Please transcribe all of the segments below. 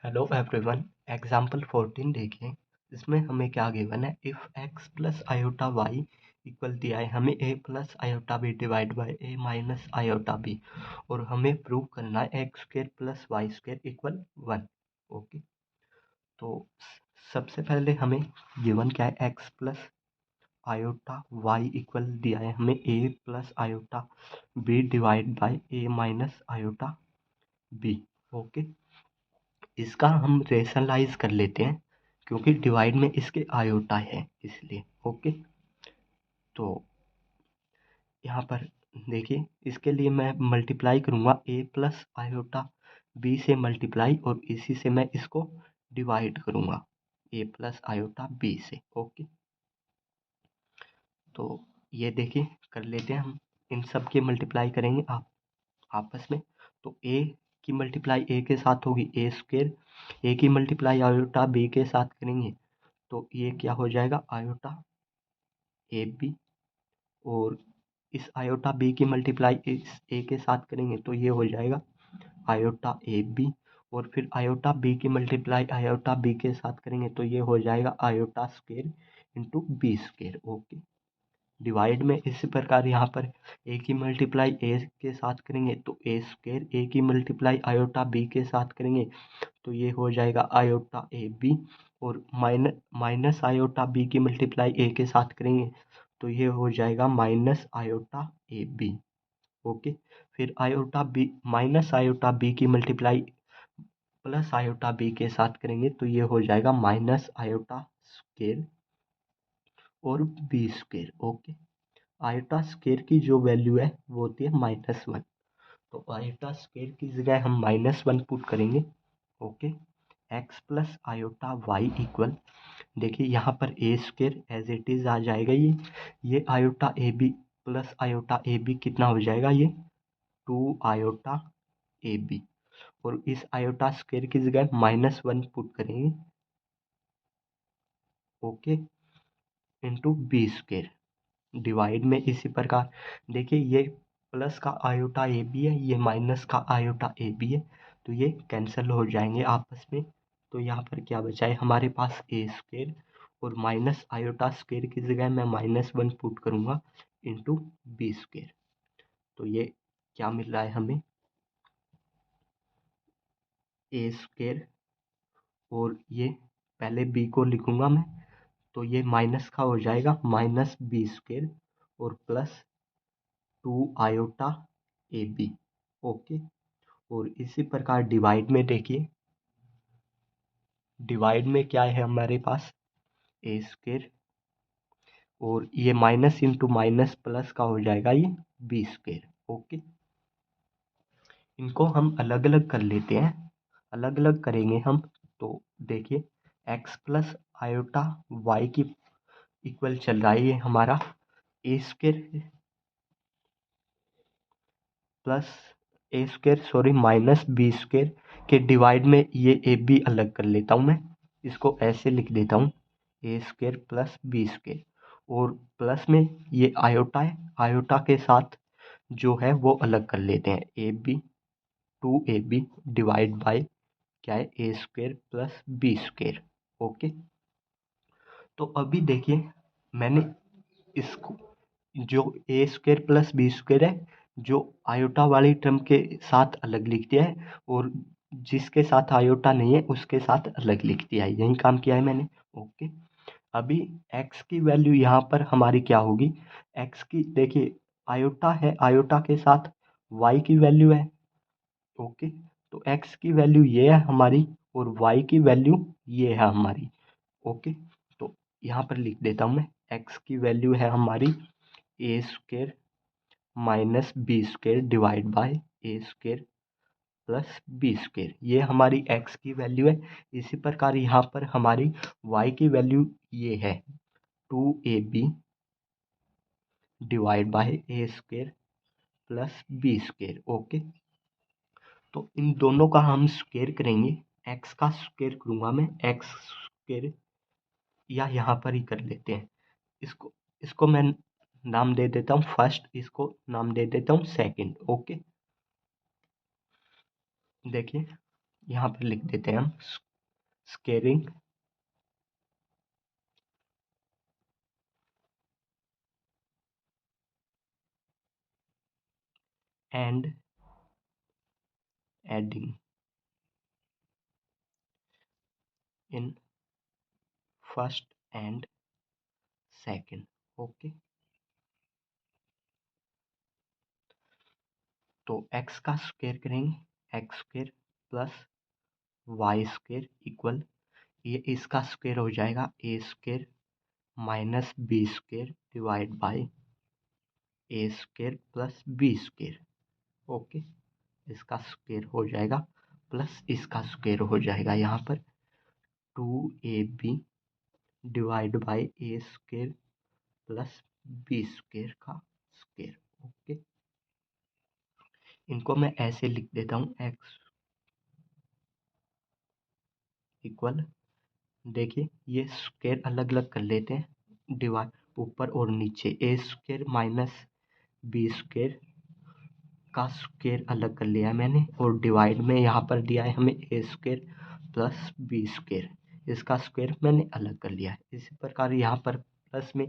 Hello everyone. Example 14 देखिए। इसमें हमें क्या गिवन है, if x plus iota Y equal दिया है हमें a plus iota B divide by a minus iota B, और हमें प्रूव करना है X square plus Y square equal 1। Okay, तो सबसे पहले हमें गिवन क्या है, x plus iota Y equal दिया है हमें a plus iota B divide by a minus iota B. Okay, इसका हम रेशनलाइज कर लेते हैं क्योंकि डिवाइड में इसके आयोटा है इसलिए। ओके, तो यहाँ पर देखिए, इसके लिए मैं मल्टीप्लाई करूँगा a प्लस आयोटा b से मल्टीप्लाई, और इसी से मैं इसको डिवाइड करूँगा a प्लस आयोटा b से। ओके, तो ये देखिए कर लेते हैं हम, इन सब के मल्टीप्लाई करेंगे आप आपस में। तो a की मल्टीप्लाई a के साथ होगी a स्क्र, a की मल्टीप्लाई आयोटा b के साथ करेंगे तो ये क्या हो जाएगा, आयोटा ए बी, और इस आयोटा बी की मल्टीप्लाई इस ए के साथ करेंगे तो ये हो जाएगा आयोटा ए बी, और फिर आयोटा बी की मल्टीप्लाई आयोटा बी के साथ करेंगे तो ये हो जाएगा iota square into B square. Okay, divide में इसी प्रकार यहाँ पर ए की मल्टीप्लाई ए के साथ करेंगे तो ए स्क्र, ए की मल्टीप्लाई आयोटा बी के साथ करेंगे तो ये हो जाएगा आयोटा ए बी, और माइनस आयोटा बी की मल्टीप्लाई ए के साथ करेंगे तो ये हो जाएगा minus iota A B. Okay, फिर iota B minus iota B की मल्टीप्लाई प्लस आयोटा बी के साथ करेंगे तो ये हो जाएगा माइनस आयोटा स्क्र और B square. Okay, iota square की जो वैल्यू है वो होती है -1, तो आयोटा स्क्र की जगह हम -1 पुट करेंगे। Okay, X plus iota Y equal, देखिए यहाँ पर A square as it is आ जाएगा, ये iota A B plus iota A B कितना हो जाएगा, ये 2 आयोटा ए बी, और इस आयोटा स्क्र की जगह -1 पुट करेंगे। Okay, into B square divide में इसी प्रकार, देखिए ये प्लस का आयोटा ए बी है, ये माइनस का आयोटा ए बी है, तो ये कैंसिल हो जाएंगे आपस में। तो यहाँ पर क्या बचा है हमारे पास ए स्क्र, और माइनस आयोटा स्क्र की जगह मैं -1 पुट करूँगा इंटू बी स्क्र। तो ये क्या मिल रहा है हमें, ए स्क्र, और ये पहले बी को लिखूँगा मैं, तो ये माइनस का हो जाएगा माइनस बी स्क्र और plus 2 iota A B. Okay, और इसी प्रकार डिवाइड में देखिए, डिवाइड में क्या है हमारे पास ए स्क्र, और ये माइनस इंटू माइनस प्लस का हो जाएगा ये बी स्क्र। ओके, इनको हम अलग अलग कर लेते हैं, अलग अलग करेंगे हम। तो देखिए, एक्स प्लस आयोटा वाई की इक्वल चल रहा है ये हमारा A square plus A square sorry minus B square के डिवाइड में ये ए बी अलग कर लेता हूँ मैं, इसको ऐसे लिख देता हूँ ए स्क्र प्लस बी स्क्र, और प्लस में ये आयोटा है, आयोटा के साथ जो है वो अलग कर लेते हैं, A B 2ab divide by क्या है A square plus B square. Okay, तो अभी देखिए मैंने इसको जो A square plus B square है, जो आयोटा वाली टर्म के साथ अलग लिख दिया है, और जिसके साथ आयोटा नहीं है उसके साथ अलग लिख दिया है, यही काम किया है मैंने। ओके, अभी x की वैल्यू यहाँ पर हमारी क्या होगी, x की देखिए आयोटा है, आयोटा के साथ y की वैल्यू है। ओके, तो x की वैल्यू ये है हमारी, और y की वैल्यू ये है हमारी। ओके, तो यहाँ पर लिख देता हूँ मैं, x की वैल्यू है हमारी A square minus B square divide by A square plus B square, ये हमारी x की वैल्यू है। इसी प्रकार यहाँ पर हमारी y की वैल्यू ये है 2ab divide by A square plus B square. Okay, तो इन दोनों का हम स्क्वायर करेंगे, x का स्क्वायर करूँगा मैं, एक्स स्क्वायर, या यहाँ पर ही कर लेते हैं, इसको इसको मैं नाम दे देता हूँ फर्स्ट, इसको नाम दे देता हूँ सेकंड। ओके, देखिए यहाँ पर लिख देते हैं हम squaring and adding in first and second. Okay, तो x का स्क्वायर करेंगे, X square plus Y square equal, ये इसका स्क्वायर हो जाएगा A square minus B square divide by A square plus B square. Okay, इसका स्क्वायर हो जाएगा प्लस इसका स्क्वायर हो जाएगा यहाँ पर 2ab divide by A square plus B square का स्क्वायर। ओके, इनको मैं ऐसे लिख देता हूँ एक्स इक्वल, देखिए ये स्क्वायर अलग अलग कर लेते हैं, डिवाइड ऊपर और नीचे ए स्क्वायर माइनस बी स्क्वायर का स्क्वायर अलग कर लिया है मैंने, और डिवाइड में यहाँ पर दिया है हमें ए स्क्वायर प्लस बी स्क्वायर, इसका स्क्वायर मैंने अलग कर लिया है। इसी प्रकार यहाँ पर प्लस में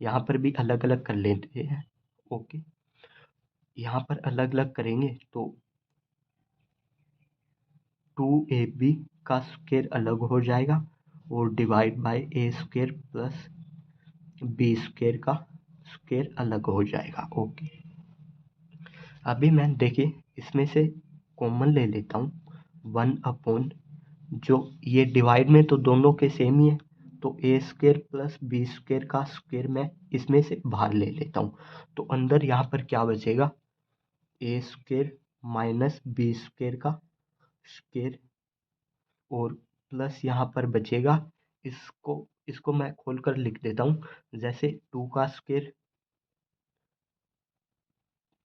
यहाँ पर भी अलग अलग कर लेते हैं। ओके, यहाँ पर अलग अलग करेंगे तो 2ab का स्क्वायर अलग हो जाएगा और divide by A square plus B square का स्क्वायर अलग हो जाएगा। ओके, अभी मैं देखिए इसमें से कॉमन ले लेता हूँ 1 जो ये डिवाइड में तो दोनों के सेम ही है, तो ए स्क्वायर प्लस बी स्क्वायर का स्क्वायर मैं इसमें से बाहर ले लेता हूँ, तो अंदर यहाँ पर क्या बचेगा, ए स्क्वायर माइनस बी स्क्वायर का स्क्वायर और प्लस यहाँ पर बचेगा, इसको इसको मैं खोलकर लिख देता हूँ, जैसे 2 का स्क्वायर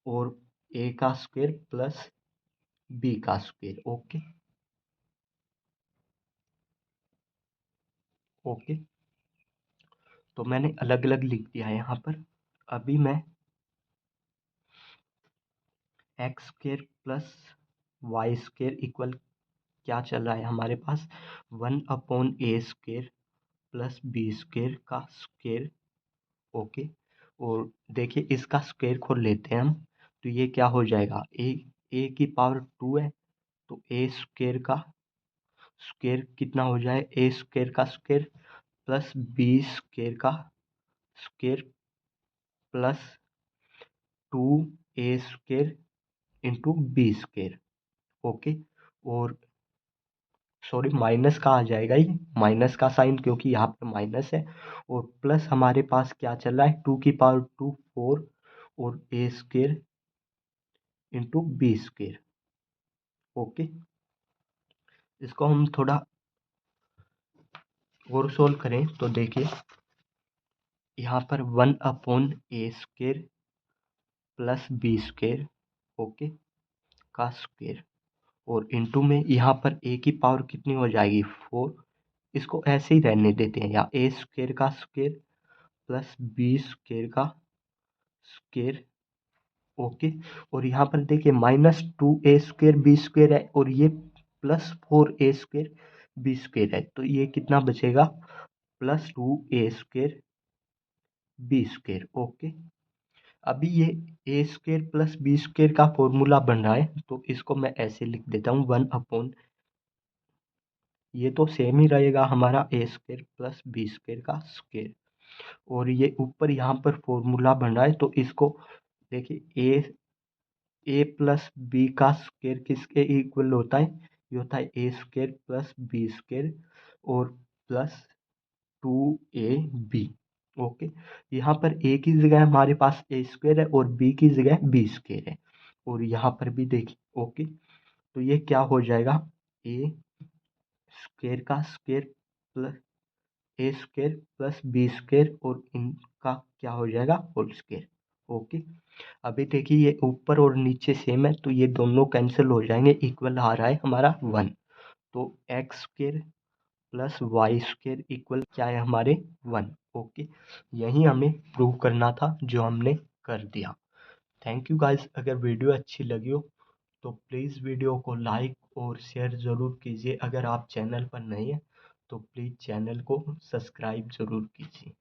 और ए का स्क्वायर प्लस बी का स्क्वायर। ओके ओके, तो मैंने अलग अलग लिख दिया है यहाँ पर। अभी मैं X square plus Y square equal क्या चल रहा है हमारे पास 1/a square plus B square का स्क्वायर। ओके, और देखिए इसका स्क्वायर खोल लेते हैं हम, तो ये क्या हो जाएगा, ए की पावर 2 है, तो ए स्क्वायर का स्क्वायर कितना हो जाए, ए स्क्वायर का स्क्वायर प्लस बी स्क्वायर का square plus 2a square into B square. Okay, और सॉरी माइनस का आ जाएगा, ये माइनस का साइन क्योंकि यहाँ पर माइनस है, और प्लस हमारे पास क्या चल रहा है 2 की पावर 2 4 और A square into B square. Okay, इसको हम थोड़ा और सोल्व करें तो देखिए यहाँ पर 1/a square plus B square okay का स्क्वायर, और इनटू में यहाँ पर ए की पावर कितनी हो जाएगी 4, इसको ऐसे ही रहने देते हैं, या ए स्क्वायर का स्क्वायर प्लस बी स्क्वायर का स्क्वायर। ओके, और यहाँ पर देखिए -2a स्क्वायर बी स्क्वायर है और ये +4a स्क्वायर बी स्क्वायर है, तो ये कितना बचेगा +2a square B square. Okay, अभी ये ए स्क्वायर प्लस बी स्क्वायर का फॉर्मूला बन रहा है, तो इसको मैं ऐसे लिख देता हूँ 1/, ये तो सेम ही रहेगा हमारा ए स्क्वायर प्लस बी स्क्वायर का स्क्वायर, और ये ऊपर यहाँ पर फॉर्मूला बन रहा है, तो इसको देखिए ए प्लस बी का स्क्वायर किसके इक्वल होता है, ये होता है ए स्क्वायर प्लस बी स्क्वायर और प्लस 2ab। ओके, यहाँ पर ए की जगह हमारे पास ए स्क्वायर है और बी की जगह बी स्क्वायर है, और यहाँ पर भी देखिए। ओके, तो ये क्या हो जाएगा, ए स्क्वायर का स्क्वायर प्लस ए स्क्वायर प्लस बी स्क्वायर और इनका क्या हो जाएगा होल स्क्वायर। ओके, अभी देखिए ये ऊपर और नीचे सेम है, तो ये दोनों कैंसिल हो जाएंगे, इक्वल आ रहा है हमारा 1, तो X square plus Y square equal क्या है हमारे 1। ओके, यही हमें प्रूव करना था जो हमने कर दिया। थैंक यू गाइस, अगर वीडियो अच्छी लगी हो तो प्लीज़ वीडियो को लाइक और शेयर ज़रूर कीजिए। अगर आप चैनल पर नए हैं तो प्लीज़ चैनल को सब्सक्राइब ज़रूर कीजिए।